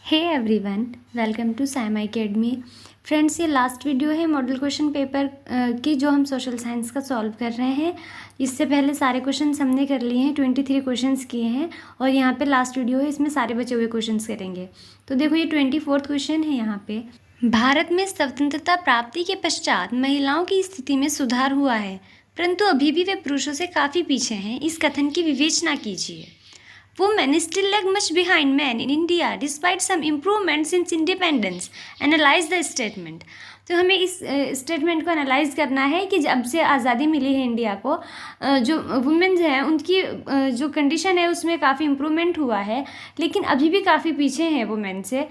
Hey everyone, welcome to Saima academy. Friends, ये last video है model question paper की जो हम सोशल साइंस का सॉल्व कर रहे हैं। इससे पहले सारे क्वेश्चंस हमने कर लिए हैं, 23 क्वेश्चंस किए हैं और यहाँ पे लास्ट वीडियो है, इसमें सारे बचे हुए क्वेश्चंस करेंगे। तो देखो, ये 24वां क्वेश्चन है। यहाँ पे भारत में स्वतंत्रता प्राप्ति के पश्चात महिलाओं की स्थिति में सुधार हुआ है, परंतु अभी भी वे पुरुषों से काफ़ी पीछे हैं। इस कथन की विवेचना कीजिए। Women still lag much behind men in India despite some improvements since independence. Analyze the statement. तो हमें इस स्टेटमेंट को एनालाइज करना है कि जब से आज़ादी मिली है इंडिया को, जो वुमेन्स हैं उनकी जो कंडीशन है उसमें काफ़ी इम्प्रूवमेंट हुआ है, लेकिन अभी भी काफ़ी पीछे हैं वुमेन से।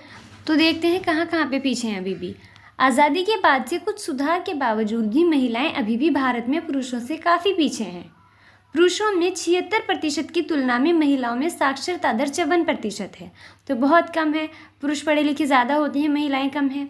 तो देखते हैं कहाँ कहाँ पे पीछे हैं अभी भी। आज़ादी के बाद से कुछ सुधार के बावजूद भी महिलाएं अभी भी भारत में पुरुषों से काफ़ी पीछे हैं। पुरुषों में 76% की तुलना में महिलाओं में साक्षरता दर 54% है, तो बहुत कम है। पुरुष पढ़े लिखे ज़्यादा होते हैं, महिलाएं कम हैं।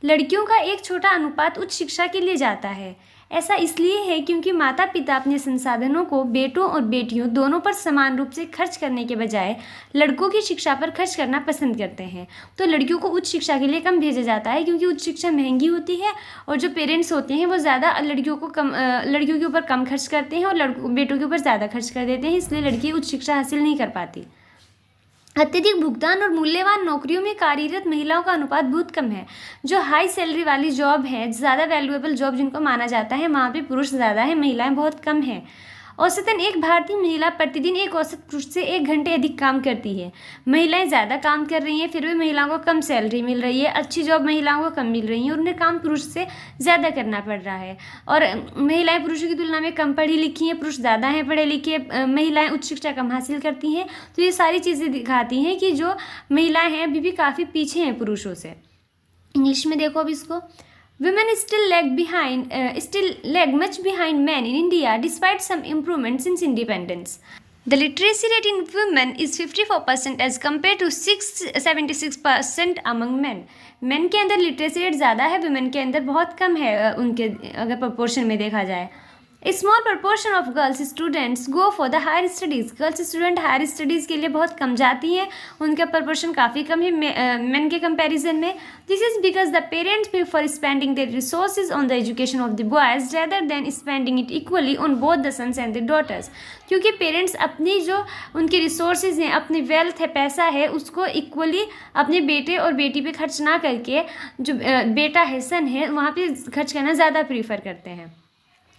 लड़कियों का एक छोटा अनुपात उच्च शिक्षा के लिए जाता है। ऐसा इसलिए है क्योंकि माता पिता अपने संसाधनों को बेटों और बेटियों दोनों पर समान रूप से खर्च करने के बजाय लड़कों की शिक्षा पर खर्च करना पसंद करते हैं। तो लड़कियों को उच्च शिक्षा के लिए कम भेजा जाता है क्योंकि उच्च शिक्षा महंगी होती है और जो पेरेंट्स होते हैं वो ज़्यादा लड़कियों के ऊपर कम खर्च करते हैं और बेटों के ऊपर ज़्यादा खर्च कर देते हैं, इसलिए लड़की उच्च शिक्षा हासिल नहीं कर पाती। अत्यधिक भुगतान और मूल्यवान नौकरियों में कार्यरत महिलाओं का अनुपात बहुत कम है। जो हाई सैलरी वाली जॉब है, ज़्यादा वैल्यूएबल जॉब जिनको माना जाता है, वहाँ पे पुरुष ज़्यादा है, महिलाएं बहुत कम हैं। औसतन एक भारतीय महिला प्रतिदिन एक औसत पुरुष से 1 घंटे अधिक काम करती है। महिलाएं ज़्यादा काम कर रही हैं, फिर भी महिलाओं को कम सैलरी मिल रही है। अच्छी जॉब महिलाओं को कम मिल रही है और उन्हें काम पुरुष से ज़्यादा करना पड़ रहा है। और महिलाएं पुरुषों की तुलना में कम पढ़ी लिखी हैं, पुरुष ज़्यादा हैं पढ़े लिखे। महिलाएं उच्च शिक्षा कम हासिल करती हैं। तो ये सारी चीज़ें दिखाती हैं कि जो महिलाएँ हैं अभी भी काफ़ी पीछे हैं पुरुषों से। इंग्लिश में देखो अब इसको। Women still lag much behind men in India despite some improvements since independence. The literacy rate in women is 54% as compared to 76% among men. Men के अंदर लिटरेसी रेट ज़्यादा है, वुमेन के अंदर बहुत कम है, उनके अगर प्रपोर्शन में देखा जाए। A small proportion of girls students go for the higher studies. Girls student higher studies के लिए बहुत कम जाती हैं, उनका प्रपोर्शन काफ़ी कम है मेन के कंपैरिजन में। This is because the parents prefer spending their resources on the education of the boys rather than spending it equally on both the sons and the daughters. क्योंकि पेरेंट्स अपनी जो उनके resources हैं, अपनी wealth है, पैसा है, उसको इक्वली अपने बेटे और बेटी पे खर्च ना करके जो बेटा है, सन है, वहाँ पे खर्च करना ज़्यादा प्रीफर करते हैं।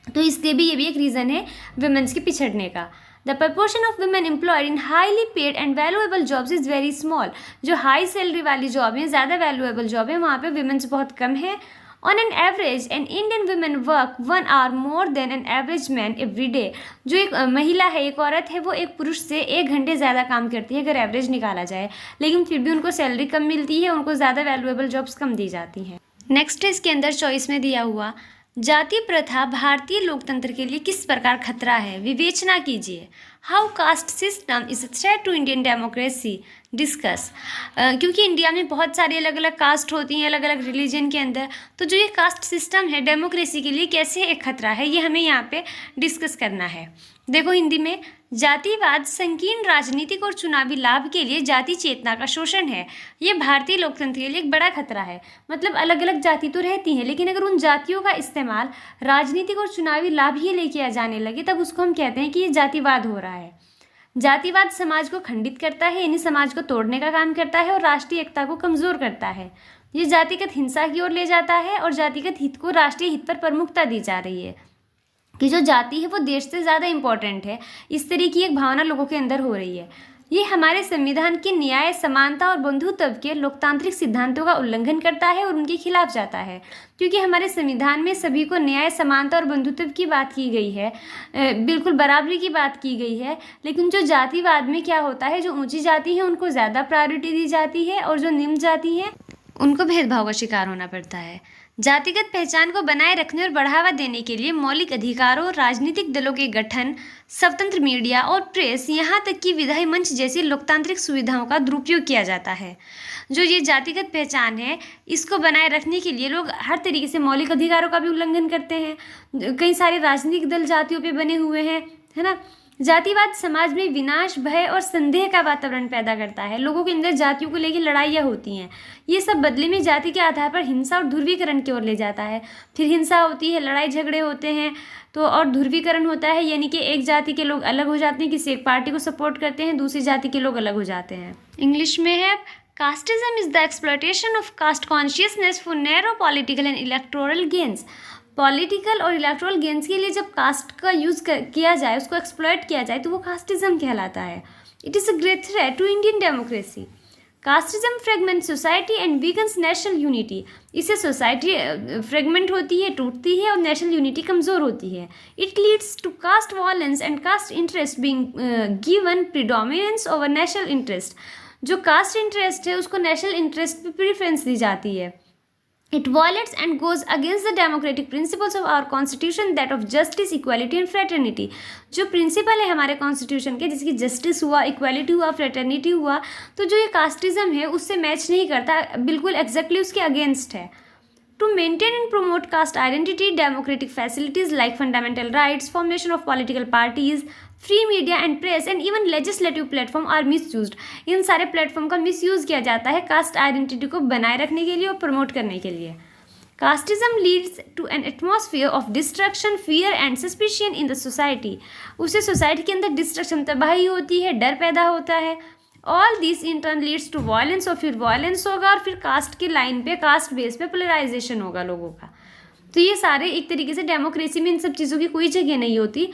तो इसलिए भी ये भी एक रीज़न है वुमेन्स के पिछड़ने का। The proportion of women employed in highly paid and valuable jobs is very small. जो हाई सैलरी वाली जॉब है, ज़्यादा वैल्यूएबल जॉब है, वहाँ पे वुमेन्स बहुत कम है। On an average an Indian women work 1 hour more than an average man every day. जो एक महिला है, एक औरत है, वो एक पुरुष से 1 घंटे ज़्यादा काम करती है अगर एवरेज निकाला जाए, लेकिन फिर भी उनको सैलरी कम मिलती है, उनको ज़्यादा वैल्यूएबल जॉब्स कम दी जाती हैं। नेक्स्ट है इसके अंदर चॉइस में दिया हुआ, जाति प्रथा भारतीय लोकतंत्र के लिए किस प्रकार खतरा है, विवेचना कीजिए। How caste system is a threat to Indian democracy, discuss. क्योंकि इंडिया में बहुत सारी अलग अलग कास्ट होती हैं, अलग अलग रिलीजन के अंदर, तो जो ये कास्ट सिस्टम है डेमोक्रेसी के लिए कैसे एक खतरा है, ये हमें यहाँ पे डिस्कस करना है। देखो हिंदी में, जातिवाद संकीर्ण राजनीतिक और चुनावी लाभ के लिए जाति चेतना का शोषण है। ये भारतीय लोकतंत्र के लिए एक बड़ा खतरा है। मतलब अलग अलग जाति तो रहती हैं, लेकिन अगर उन जातियों का इस्तेमाल राजनीतिक और चुनावी लाभ ही लेके जाने लगे, तब उसको हम कहते हैं कि ये जातिवाद हो रहा है। जातिवाद समाज को खंडित करता है, यानी समाज को तोड़ने का काम करता है और राष्ट्रीय एकता को कमज़ोर करता है। ये जातिगत हिंसा की ओर ले जाता है और जातिगत हित को राष्ट्रीय हित पर प्रमुखता दी जा रही है कि जो जाति है वो देश से ज़्यादा इम्पोर्टेंट है। इस तरह की एक भावना लोगों के अंदर हो रही है। ये हमारे संविधान के न्याय, समानता और बंधुत्व के लोकतांत्रिक सिद्धांतों का उल्लंघन करता है और उनके खिलाफ जाता है। क्योंकि हमारे संविधान में सभी को न्याय, समानता और बंधुत्व की बात की गई है, बिल्कुल बराबरी की बात की गई है, लेकिन जो जातिवाद में क्या होता है, जो ऊंची जाति है उनको ज़्यादा प्रायोरिटी दी जाती है और जो निम्न जाति है उनको भेदभाव का शिकार होना पड़ता है। जातिगत पहचान को बनाए रखने और बढ़ावा देने के लिए मौलिक अधिकारों, राजनीतिक दलों के गठन, स्वतंत्र मीडिया और प्रेस, यहाँ तक कि विधायी मंच जैसी लोकतांत्रिक सुविधाओं का दुरुपयोग किया जाता है। जो ये जातिगत पहचान है, इसको बनाए रखने के लिए लोग हर तरीके से मौलिक अधिकारों का भी उल्लंघन करते हैं। कई सारे राजनीतिक दल जातियों पे बने हुए हैं, है ना। जातिवाद समाज में विनाश, भय और संदेह का वातावरण पैदा करता है। लोगों के अंदर जातियों को लेकर लड़ाइयाँ होती हैं। ये सब बदले में जाति के आधार पर हिंसा और ध्रुवीकरण की ओर ले जाता है। फिर हिंसा होती है, लड़ाई झगड़े होते हैं, तो और ध्रुवीकरण होता है, यानी कि एक जाति के लोग अलग हो जाते हैं, किसी एक पार्टी को सपोर्ट करते हैं, दूसरी जाति के लोग अलग हो जाते हैं। इंग्लिश में है, casteism is the exploitation of caste consciousness for narrow political and electoral gains. Political और इलेक्टोरल गेन्स के लिए जब कास्ट का यूज़ किया जाए, उसको एक्सप्लॉयट किया जाए, तो वो कास्टिज्म कहलाता है। It is a great threat to Indian democracy. Casteism fragment society and weakens national unity. इससे सोसाइटी फ्रेगमेंट होती है, टूटती है और नेशनल यूनिटी कमज़ोर होती है। It leads to caste violence and caste interest being given predominance over national interest. जो कास्ट इंटरेस्ट है उसको नेशनल इंटरेस्ट पे प्रीफरेंस दी जाती है। It violates and goes against the democratic principles of our constitution, that of justice, equality and fraternity। जो principal है हमारे कॉन्स्टिट्यूशन के, जिसकी जस्टिस हुआ, इक्वालिटी हुआ, फ्रेटर्निटी हुआ, तो जो ये कास्टिज्म है उससे मैच नहीं करता, बिल्कुल एग्जैक्टली उसके अगेंस्ट है। To maintain and promote caste identity, democratic facilities like fundamental rights, formation of political parties, free media and press and even legislative platform are misused। इन सारे प्लेटफॉर्म का मिसयूज़ किया जाता है कास्ट आइडेंटिटी को बनाए रखने के लिए और प्रमोट करने के लिए। Casteism leads to an atmosphere of destruction, fear and suspicion in the society. उससे सोसाइटी के अंदर डिस्ट्रक्शन, तबाही होती है, डर पैदा होता है। All this in turn leads to violence, और फिर वायलेंस होगा, और फिर कास्ट की लाइन पे, कास्ट बेस पे पोलराइजेशन होगा लोगों का। तो ये सारे एक तरीके से डेमोक्रेसी में इन सब चीज़ों की कोई जगह नहीं होती,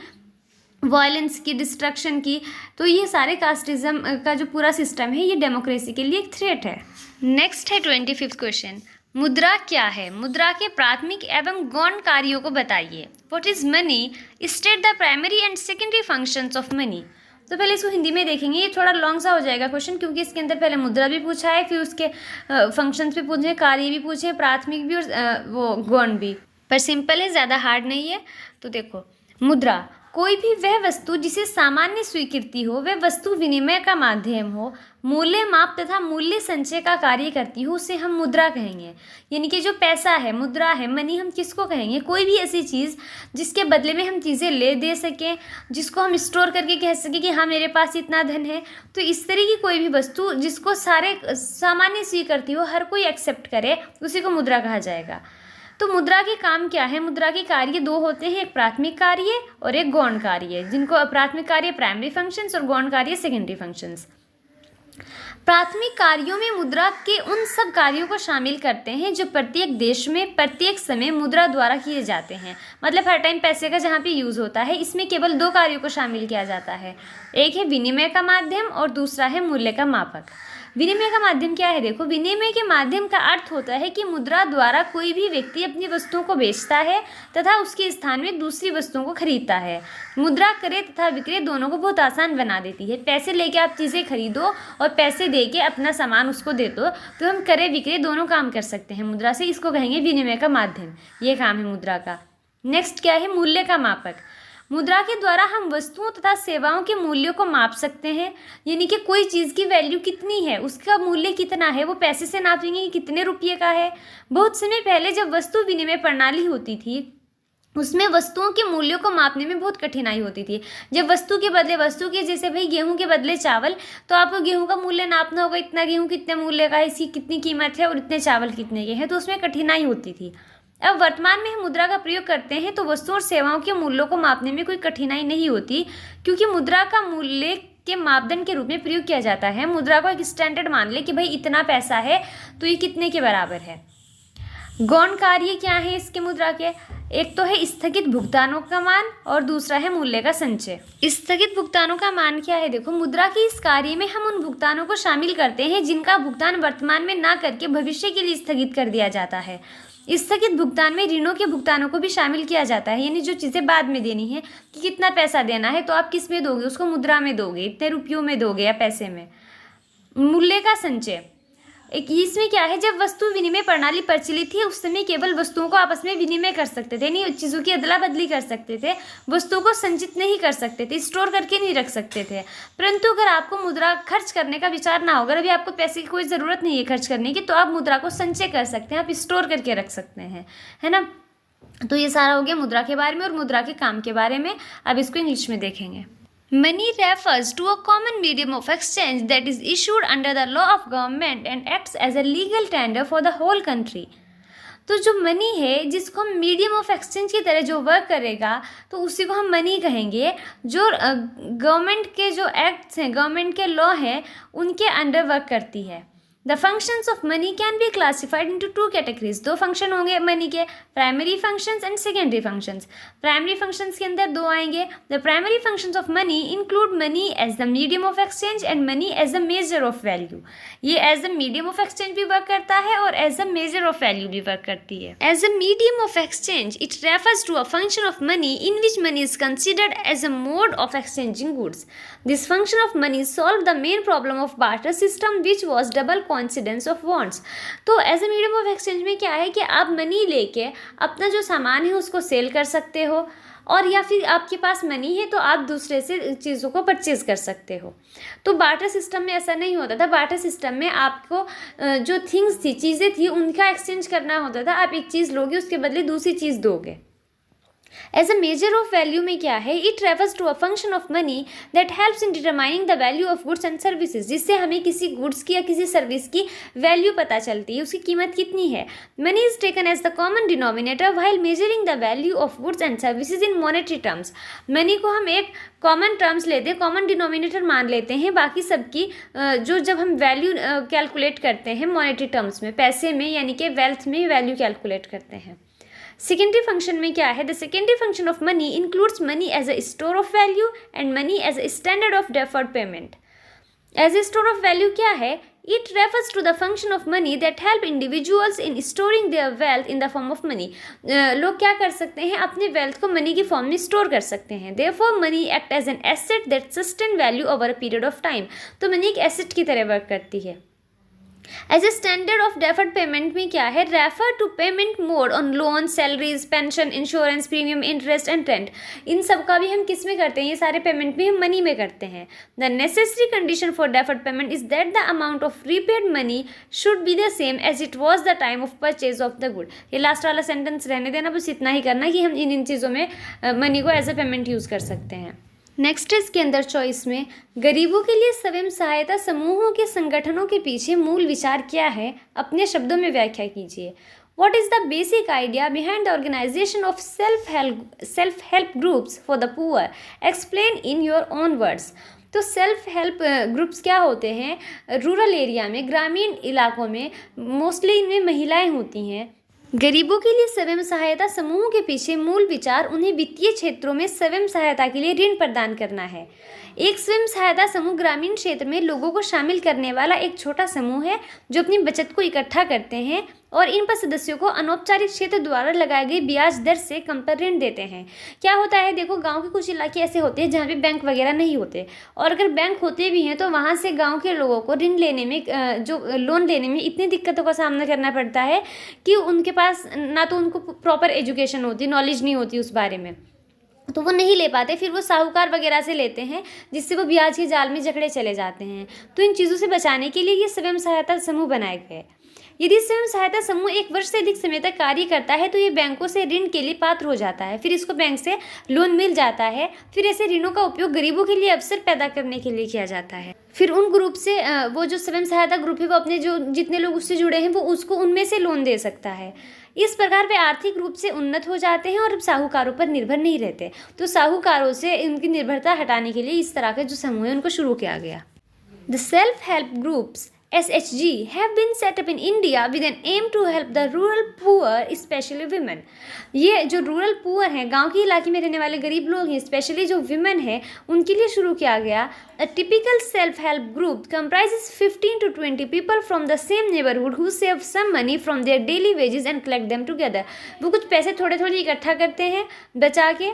वायलेंस की, डिस्ट्रक्शन की। तो ये सारे कास्टिज्म का जो पूरा सिस्टम है ये डेमोक्रेसी के लिए एक थ्रेट है। नेक्स्ट है 25वां क्वेश्चन, मुद्रा क्या है? मुद्रा के प्राथमिक एवं गौण कार्यों को बताइए। What is money? State the primary and secondary functions of money. तो पहले इसको हिंदी में देखेंगे, ये थोड़ा लॉन्ग सा हो जाएगा क्वेश्चन, क्योंकि इसके अंदर पहले मुद्रा भी पूछा है, फिर उसके फंक्शंस भी पूछे, कार्य भी पूछे, प्राथमिक भी और वो गौण भी, पर सिंपल है, ज़्यादा हार्ड नहीं है। तो देखो, मुद्रा कोई भी वह वस्तु जिसे सामान्य स्वीकृति हो, वह वस्तु विनिमय का माध्यम हो, मूल्य माप तथा मूल्य संचय का कार्य करती हो, उसे हम मुद्रा कहेंगे। यानी कि जो पैसा है, मुद्रा है, मनी हम किसको कहेंगे? कोई भी ऐसी चीज़ जिसके बदले में हम चीज़ें ले दे सकें, जिसको हम स्टोर करके कह सकें कि हाँ मेरे पास इतना धन है। तो इस तरह की कोई भी वस्तु जिसको सारे सामान्य स्वीकृति हो, हर कोई एक्सेप्ट करे, उसी को मुद्रा कहा जाएगा। तो मुद्रा के काम क्या है? मुद्रा के कार्य दो होते हैं, एक प्राथमिक कार्य और एक गौण कार्य, जिनको प्राथमिक कार्य प्राइमरी फंक्शंस और गौण कार्य सेकेंडरी फंक्शंस। प्राथमिक कार्यों में मुद्रा के उन सब कार्यों को शामिल करते हैं जो प्रत्येक देश में प्रत्येक समय मुद्रा द्वारा किए जाते हैं। मतलब हर टाइम पैसे का जहाँ पे यूज़ होता है, इसमें केवल दो कार्यों को शामिल किया जाता है, एक है विनिमय का माध्यम और दूसरा है मूल्य का मापक। विनिमय का माध्यम क्या है? देखो, विनिमय के माध्यम का अर्थ होता है कि मुद्रा द्वारा कोई भी व्यक्ति अपनी वस्तुओं को बेचता है तथा उसके स्थान में दूसरी वस्तुओं को खरीदता है। मुद्रा क्रय तथा विक्रय दोनों को बहुत आसान बना देती है। पैसे लेके आप चीज़ें खरीदो और पैसे दे के अपना सामान उसको दे दो, तो हम क्रय विक्रय दोनों काम कर सकते हैं मुद्रा से। इसको कहेंगे विनिमय का माध्यम, ये काम है मुद्रा का। नेक्स्ट क्या है? मूल्य का मापक। मुद्रा के द्वारा हम वस्तुओं तथा सेवाओं के मूल्यों को माप सकते हैं। यानी कि कोई चीज़ की वैल्यू कितनी है, उसका मूल्य कितना है, वो पैसे से नापेंगे कि कितने रुपये का है। बहुत समय पहले जब वस्तु विनिमय प्रणाली होती थी, उसमें वस्तुओं के मूल्यों को मापने में बहुत कठिनाई होती थी। जब वस्तु के बदले वस्तु के, जैसे भाई गेहूं के बदले चावल, तो आपको गेहूं का मूल्य नापना होगा, इतना गेहूं कितने मूल्य का है, इसकी कितनी कीमत है और इतने चावल कितने के हैं, तो उसमें कठिनाई होती थी। अब वर्तमान में हम मुद्रा का प्रयोग करते हैं तो वस्तुओं और सेवाओं के मूल्यों को मापने में कोई कठिनाई नहीं होती, क्योंकि मुद्रा का मूल्य के मापदंड के रूप में प्रयोग किया जाता है। मुद्रा को एक स्टैंडर्ड मान ले कि भाई इतना पैसा है तो ये कितने के बराबर है। गौण कार्य क्या है इसके मुद्रा के? एक तो है स्थगित भुगतानों का मान और दूसरा है मूल्य का संचय। स्थगित भुगतानों का मान क्या है? देखो, मुद्रा के इस कार्य में हम उन भुगतानों को शामिल करते हैं जिनका भुगतान वर्तमान में ना करके भविष्य के लिए स्थगित कर दिया जाता है। स्थगित भुगतान में ऋणों के भुगतानों को भी शामिल किया जाता है, यानी जो चीज़ें बाद में देनी है, कि कितना पैसा देना है तो आप किस में दोगे, उसको मुद्रा में दोगे, इतने रुपयों में दोगे या पैसे में। मूल्य का संचय, एक इसमें क्या है, जब वस्तु विनिमय प्रणाली प्रचलित थी उस समय केवल वस्तुओं को आपस में विनिमय कर सकते थे, नहीं चीज़ों की अदला बदली कर सकते थे, वस्तुओं को संचित नहीं कर सकते थे, स्टोर करके नहीं रख सकते थे। परंतु अगर आपको मुद्रा खर्च करने का विचार ना हो, अगर अभी आपको पैसे की कोई ज़रूरत नहीं है खर्च करने की, तो आप मुद्रा को संचय कर सकते हैं, आप स्टोर करके रख सकते हैं, है ना। तो ये सारा हो गया मुद्रा के बारे में और मुद्रा के काम के बारे में। अब इसको इंग्लिश में देखेंगे। Money refers to a common medium of exchange that is issued under the law of government and acts as a legal tender for the whole country. तो जो मनी है जिसको हम मीडियम ऑफ एक्सचेंज की तरह जो वर्क करेगा तो उसी को हम मनी कहेंगे। जो गवर्नमेंट के जो एक्ट्स हैं, गवर्नमेंट के लॉ हैं, उनके अंडर वर्क करती है। The functions of money can be classified into two categories. दो फंक्शन होंगे मनी के, primary functions and secondary functions. Primary functions के अंदर दो आएंगे। The primary functions of money include money as the medium of exchange and money as the measure of value. ये as the medium of exchange भी work करता है और as the measure of value भी वर्क करती है। As a medium of exchange it refers to a function of money in which money is considered as a mode of exchanging goods. This function of money solve the main problem of barter system which was double coincidence of wants. तो as a medium of exchange में क्या है कि आप money लेके अपना जो सामान है उसको सेल कर सकते हो, और या फिर आपके पास मनी है तो आप दूसरे से चीज़ों को परचेज कर सकते हो। तो बार्टर सिस्टम में ऐसा नहीं होता था। बार्टर सिस्टम में आपको जो थिंग्स थी, चीज़ें थी, उनका एक्सचेंज करना होता था। आप एक चीज़ लोगे, उसके बदले दूसरी चीज़ दोगे। As a measure of value में क्या है, it refers to a function of money that helps in determining the value of goods and services. जिससे हमें किसी गुड्स की या किसी सर्विस की वैल्यू पता चलती है, उसकी कीमत कितनी है। Money is taken as the common denominator while measuring the value of goods and services in monetary terms. Money को हम एक कॉमन टर्म्स लेते हैं, कॉमन डिनोमिनेटर मान लेते हैं बाकी सबकी, जो जब हम वैल्यू कैलकुलेट करते हैं मॉनेटरी टर्म्स में, पैसे में, यानी कि वेल्थ में वैल्यू कैलकुलेट करते हैं। सेकेंडरी फंक्शन में क्या है, the secondary function of money includes money as a store of value and money as a standard of deferred payment. As a store of value क्या है, it refers to the function of money that help individuals in storing their wealth in the form of money. लोग क्या कर सकते हैं, अपने wealth को money की फॉर्म में स्टोर कर सकते हैं। Therefore money act as an asset that sustain value over a period of time. तो मनी एक एसेट की तरह वर्क करती है। As a standard of deferred payment में क्या है, refer to payment mode on loan, salaries, pension, insurance, premium, interest and rent. इन सब का भी हम किस में करते हैं, ये सारे पेमेंट भी हम मनी में करते हैं। The necessary condition for deferred payment is that the amount of repaid money should be the same as it was the time of purchase of the good. ये लास्ट वाला सेंटेंस रहने देना, बस इतना ही करना कि हम इन चीज़ों में मनी को एज ए पेमेंट यूज़ कर सकते हैं। नेक्स्ट इसके अंदर चॉइस में गरीबों के लिए स्वयं सहायता समूहों के संगठनों के पीछे मूल विचार क्या है, अपने शब्दों में व्याख्या कीजिए। What is the basic idea behind the organization of self-help groups for the poor? Explain in your own words. तो सेल्फ हेल्प ग्रुप्स क्या होते हैं, रूरल एरिया में, ग्रामीण इलाकों में मोस्टली इनमें महिलाएं होती हैं। गरीबों के लिए स्वयं सहायता समूहों के पीछे मूल विचार उन्हें वित्तीय क्षेत्रों में स्वयं सहायता के लिए ऋण प्रदान करना है। एक स्वयं सहायता समूह ग्रामीण क्षेत्र में लोगों को शामिल करने वाला एक छोटा समूह है जो अपनी बचत को इकट्ठा करते हैं और इन पर सदस्यों को अनौपचारिक क्षेत्र द्वारा लगाए गए ब्याज दर से कम पर ऋण देते हैं। क्या होता है, देखो गांव के कुछ इलाके ऐसे होते हैं जहाँ पे बैंक वगैरह नहीं होते, और अगर बैंक होते भी हैं तो वहाँ से गांव के लोगों को ऋण लेने में, जो लोन लेने में इतनी दिक्कतों का सामना करना पड़ता है कि उनके पास ना तो उनको प्रॉपर एजुकेशन होती, नॉलेज नहीं होती उस बारे में, तो वो नहीं ले पाते। फिर वो साहूकार वगैरह से लेते हैं जिससे वो ब्याज के जाल में जकड़े चले जाते हैं। तो इन चीज़ों से बचाने के लिए ये स्वयं सहायता समूह बनाए गए। यदि स्वयं सहायता समूह एक वर्ष से अधिक समय तक कार्य करता है तो ये बैंकों से ऋण के लिए पात्र हो जाता है, फिर इसको बैंक से लोन मिल जाता है। फिर ऐसे ऋणों का उपयोग गरीबों के लिए अवसर पैदा करने के लिए किया जाता है। फिर उन ग्रुप से वो जो स्वयं सहायता ग्रुप है वो अपने जो जितने लोग उससे जुड़े हैं वो उसको उनमें से लोन दे सकता है। इस प्रकार वे आर्थिक रूप से उन्नत हो जाते हैं और साहूकारों पर निर्भर नहीं रहते। तो साहूकारों से उनकी निर्भरता हटाने के लिए इस तरह के जो समूह है उनको शुरू किया गया। The self help groups SHG have been set up in India with an aim to help the rural poor, especially women. ये जो रूरल पुअर हैं, गांव के इलाके में रहने वाले गरीब लोग हैं, स्पेशली जो विमेन हैं, उनके लिए शुरू किया गया। A typical self-help group comprises 15 to 20 people from the same neighborhood who save some money from their daily wages and collect them together. वो कुछ पैसे थोड़े थोड़े इकट्ठा करते हैं बचा के।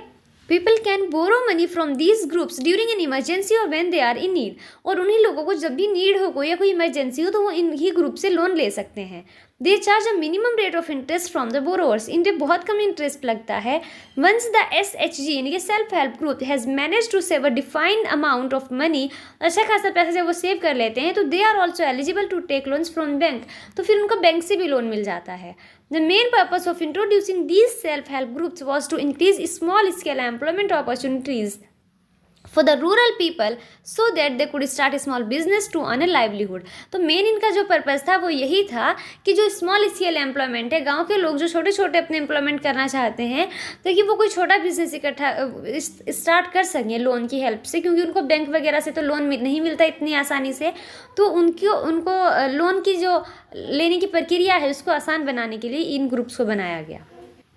People can borrow money from these groups during an emergency or when they are in need. और उन्हीं लोगों को जब भी नीड हो कोई या कोई इमरजेंसी हो तो वो इन्हीं ग्रुप से लोन ले सकते हैं। They charge a minimum rate of interest from the borrowers. इन पर बहुत कम इंटरेस्ट लगता है। वंस द SHG यानी कि self help group has manage to save a defined amount of money, अच्छा खासा पैसा जब वो सेव कर लेते हैं तो they are also eligible to take loans from bank. तो फिर उनको बैंक से भी लोन मिल जाता है। The main purpose of introducing these self-help groups was to increase small-scale employment opportunities for the rural people so that they could start small business to earn a livelihood. तो main इनका जो purpose था वो यही था कि जो small scale employment है, गांव के लोग जो छोटे छोटे अपने एम्प्लॉयमेंट करना चाहते हैं, तो कि वो कोई छोटा बिजनेस इकट्ठा स्टार्ट कर सकें लोन की हेल्प से, क्योंकि उनको बैंक वगैरह से तो लोन नहीं मिलता इतनी आसानी से। तो उनको लोन की जो लेने की प्रक्रिया है उसको आसान बनाने के लिए इन ग्रुप्स को बनाया गया।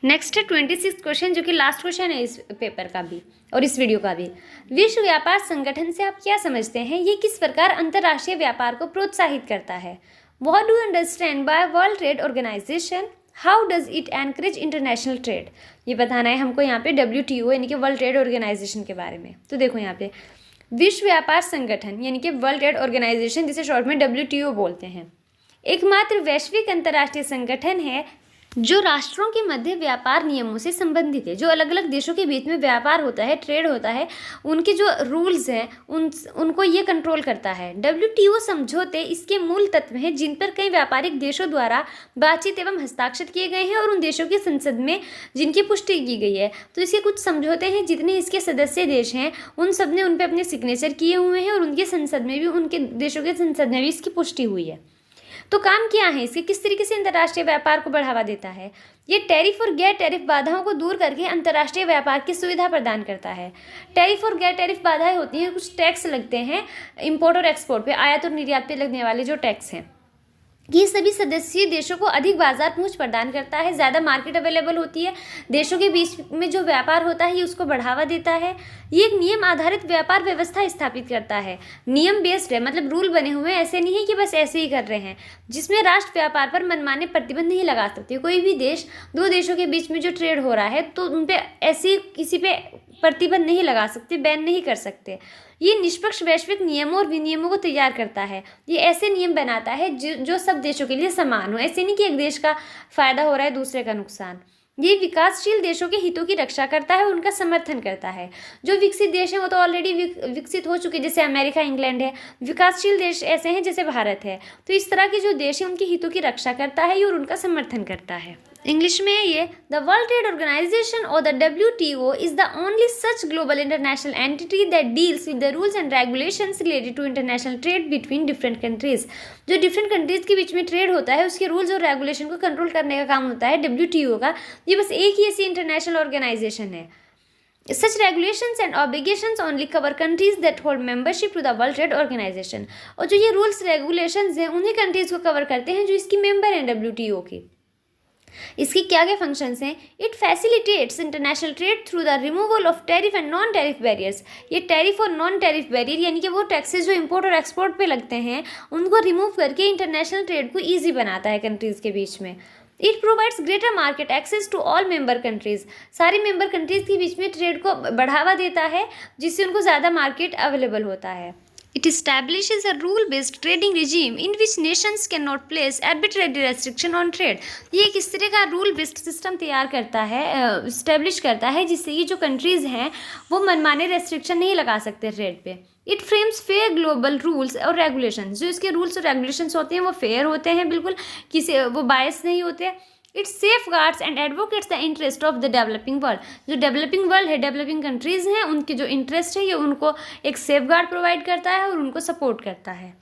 नेक्स्ट है 26 क्वेश्चन, जो कि लास्ट क्वेश्चन है इस पेपर का भी और इस वीडियो का भी। विश्व व्यापार संगठन से आप क्या समझते हैं? ये किस प्रकार अंतर्राष्ट्रीय व्यापार को प्रोत्साहित करता है? What do you understand by World Trade Organization? How does it encourage international trade? ये बताना है हमको यहाँ पे WTO यानी कि वर्ल्ड ट्रेड ऑर्गेनाइजेशन के बारे में। तो देखो यहाँ पे विश्व व्यापार संगठन यानी कि वर्ल्ड ट्रेड ऑर्गेनाइजेशन, जिसे शॉर्ट में WTO बोलते हैं, एकमात्र वैश्विक अंतर्राष्ट्रीय संगठन है जो राष्ट्रों के मध्य व्यापार नियमों से संबंधित है। जो अलग अलग देशों के बीच में व्यापार होता है, ट्रेड होता है, उनके जो रूल्स हैं उनको ये कंट्रोल करता है। WTO समझौते इसके मूल तत्व हैं जिन पर कई व्यापारिक देशों द्वारा बातचीत एवं हस्ताक्षर किए गए हैं और उन देशों की संसद में जिनकी पुष्टि की गई है। तो इसके कुछ समझौते हैं, जितने इसके सदस्य देश हैं उन सब ने उन पर अपने सिग्नेचर किए हुए हैं और उनके संसद में भी, उनके देशों के संसद में भी इसकी पुष्टि हुई है। तो काम क्या है इसके, किस तरीके से अंतर्राष्ट्रीय व्यापार को बढ़ावा देता है? ये टैरिफ और गैर टैरिफ बाधाओं को दूर करके अंतर्राष्ट्रीय व्यापार की सुविधा प्रदान करता है। टैरिफ और गैर टैरिफ बाधाएं होती हैं, कुछ टैक्स लगते हैं इंपोर्ट और एक्सपोर्ट पे, आयात और निर्यात पे लगने वाले जो टैक्स हैं। ये सभी सदस्यीय देशों को अधिक बाजार पहुंच प्रदान करता है, ज़्यादा मार्केट अवेलेबल होती है, देशों के बीच में जो व्यापार होता है ये उसको बढ़ावा देता है। ये एक नियम आधारित व्यापार व्यवस्था स्थापित करता है। नियम बेस्ड है, मतलब रूल बने हुए हैं, ऐसे नहीं है कि बस ऐसे ही कर रहे हैं, जिसमें राष्ट्र व्यापार पर मनमाने प्रतिबंध नहीं लगा सकते। कोई भी देश, दो देशों के बीच में जो ट्रेड हो रहा है तो उन पर ऐसे किसी पे प्रतिबंध नहीं लगा सकते, बैन नहीं कर सकते। ये निष्पक्ष वैश्विक नियमों और विनियमों को तैयार करता है। ये ऐसे नियम बनाता है जो सब देशों के लिए समान हो, ऐसे नहीं कि एक देश का फायदा हो रहा है दूसरे का नुकसान। ये विकासशील देशों के हितों की रक्षा करता है और उनका समर्थन करता है। जो विकसित देश हैं वो तो ऑलरेडी विकसित हो चुके, जैसे अमेरिका, इंग्लैंड है। विकासशील देश ऐसे हैं जैसे भारत है। तो इस तरह के जो देश हैं उनके हितों की रक्षा करता है और उनका समर्थन करता है। इंग्लिश में ये द वर्ल्ड ट्रेड ऑर्गेनाइजेशन और the WTO is the only such global international entity that deals with the rules and regulations related to international trade between different countries. जो डिफरेंट कंट्रीज के बीच में ट्रेड होता है उसके रूल्स और regulation को कंट्रोल करने का काम होता है WTO का। ये बस एक ही ऐसी इंटरनेशनल ऑर्गेनाइजेशन है। Such regulations and obligations only cover countries that hold membership to the World Trade Organization। और जो ये रूल्स रेगुलेशंस हैं उन्हीं कंट्रीज को कवर करते हैं जो इसकी मेंबर हैं WTO की। इसकी क्या क्या फंक्शंस हैं? It facilitates international trade through the removal of tariff and non tariff barriers. ये टैरिफ और नॉन टैरिफ बैरियर यानी कि वो टैक्सेस जो इंपोर्ट और एक्सपोर्ट पे लगते हैं उनको रिमूव करके इंटरनेशनल ट्रेड को ईजी बनाता है कंट्रीज़ के बीच में। It provides greater market access to all member countries. सारी मेंबर कंट्रीज़ के बीच में ट्रेड को बढ़ावा देता है जिससे उनको ज़्यादा मार्केट अवेलेबल होता है। It establishes a rule-based trading regime in which nations cannot place arbitrary restriction on trade। ये एक इस तरह का रूल बेस्ड सिस्टम तैयार करता है, इस्टेब्लिश करता है, जिससे ये जो कंट्रीज़ हैं वो मनमाने रेस्ट्रिक्शन नहीं लगा सकते ट्रेड पे। It frames fair global rules और रेगुलेशंस। जो इसके रूल्स और रेगुलेशंस होते हैं वो फेयर होते हैं, बिल्कुल किसी वो बायस नहीं होते। It safe guards and advocates the interest of the developing world. जो डेवलपिंग वर्ल्ड है, डेवलपिंग कंट्रीज़ हैं, उनके जो इंटरेस्ट है ये उनको एक सेफ गार्ड प्रोवाइड करता है और उनको सपोर्ट करता है।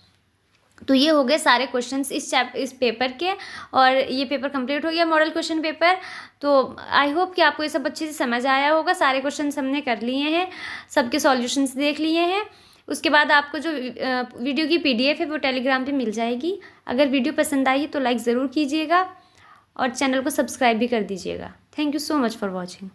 तो ये हो गए सारे क्वेश्चंस इस पेपर के, और ये पेपर कंप्लीट हो गया मॉडल क्वेश्चन पेपर। तो आई होप कि आपको ये सब अच्छे से समझ आया होगा। सारे क्वेश्चन हमने कर लिए हैं, सबके सॉल्यूशंस देख लिए हैं। उसके बाद आपको जो वीडियो की PDF है वो टेलीग्राम पे मिल जाएगी। अगर वीडियो पसंद आई तो लाइक ज़रूर कीजिएगा और चैनल को सब्सक्राइब भी कर दीजिएगा। Thank you so much for watching.